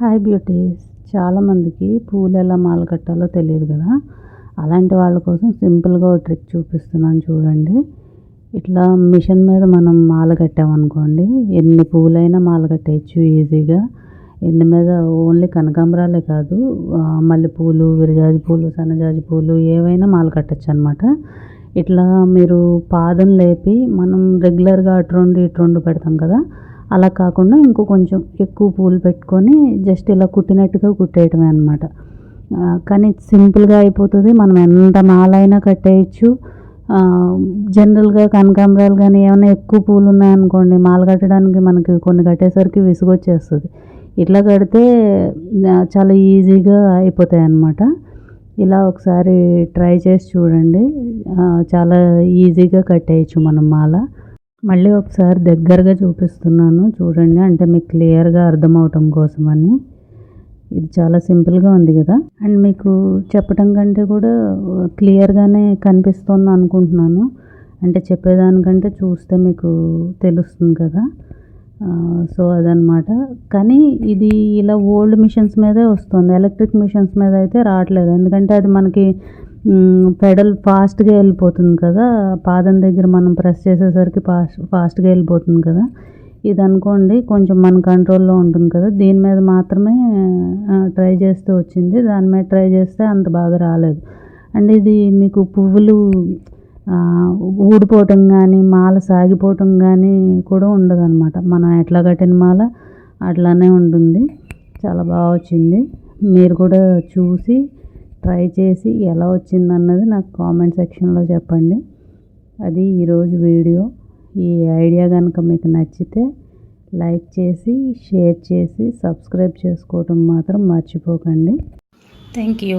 Hi beauties. చాలామందికి పూలు ఎలా మాల కట్టాలో తెలియదు కదా. అలాంటి వాళ్ళ కోసం సింపుల్గా ఒక ట్రిక్ చూపిస్తున్నాను చూడండి. ఇట్లా మిషన్ మీద మనం మాల కట్టామనుకోండి, ఎన్ని పూలైనా మాల కట్టేయచ్చు ఈజీగా. ఎన్ని మీద ఓన్లీ కనకాంబరాలే కాదు, మల్లెపూలు, విరజాజి పూలు, సన్నజాజి పూలు ఏవైనా మాల కట్టచ్చు అనమాట. ఇట్లా మీరు పాదం లేపి మనం రెగ్యులర్గా అటు రెండు ఇటు రెండు పెడతాం కదా, అలా కాకుండా ఇంకో కొంచెం ఎక్కువ పూలు పెట్టుకొని జస్ట్ ఇలా కుట్టినట్టుగా కుట్టేయటమే అనమాట. కానీ సింపుల్గా అయిపోతుంది. మనం ఎంత మాలైనా కట్టేయచ్చు. జనరల్గా కనకాంబరాలు కానీ ఏమైనా ఎక్కువ పూలు ఉన్నాయనుకోండి, మాల కట్టడానికి మనకి కొన్ని కట్టేసరికి విసుగొచ్చేస్తుంది. ఇట్లా కడితే చాలా ఈజీగా అయిపోతాయి అన్నమాట. ఇలా ఒకసారి ట్రై చేసి చూడండి. చాలా ఈజీగా కట్టేయచ్చు మనం మాల. మళ్ళీ ఒకసారి దగ్గరగా చూపిస్తున్నాను చూడండి, అంటే మీకు క్లియర్గా అర్థమవటం కోసమని. ఇది చాలా సింపుల్గా ఉంది కదా, అండ్ మీకు చెప్పటం కంటే కూడా క్లియర్గానే కనిపిస్తుంది అనుకుంటున్నాను. అంటే చెప్పేదానికంటే చూస్తే మీకు తెలుస్తుంది కదా. సో అదనమాట. కానీ ఇది ఇలా ఓల్డ్ మిషన్స్ మీదే వస్తుంది, ఎలక్ట్రిక్ మిషన్స్ మీద అయితే రావట్లేదు. ఎందుకంటే అది మనకి పెడల్ ఫాస్ట్గా వెళ్ళిపోతుంది కదా, పాదం దగ్గర మనం ప్రెస్ చేసేసరికి ఫాస్ట్గా వెళ్ళిపోతుంది కదా. ఇది అనుకోండి కొంచెం మన కంట్రోల్లో ఉంటుంది కదా, దీని మీద మాత్రమే ట్రై చేస్తే వచ్చింది. దాని మీద ట్రై చేస్తే అంత బాగా రాలేదు. అండ్ ఇది మీకు పువ్వులు ఊడిపోవటం కానీ మాల సాగిపోవటం కానీ కూడా ఉండదు అనమాట. మనం ఎట్లా కట్టిన మాల అట్లానే ఉంటుంది. చాలా బాగా వచ్చింది. మీరు కూడా చూసి ట్రై చేసి ఎలా వచ్చిందన్నది నాకు కామెంట్ సెక్షన్లో చెప్పండి. అది ఈరోజు వీడియో. ఈ ఐడియా కనుక మీకు నచ్చితే లైక్ చేసి, షేర్ చేసి, సబ్స్క్రైబ్ చేసుకోవటం మాత్రం మర్చిపోకండి. Thank you.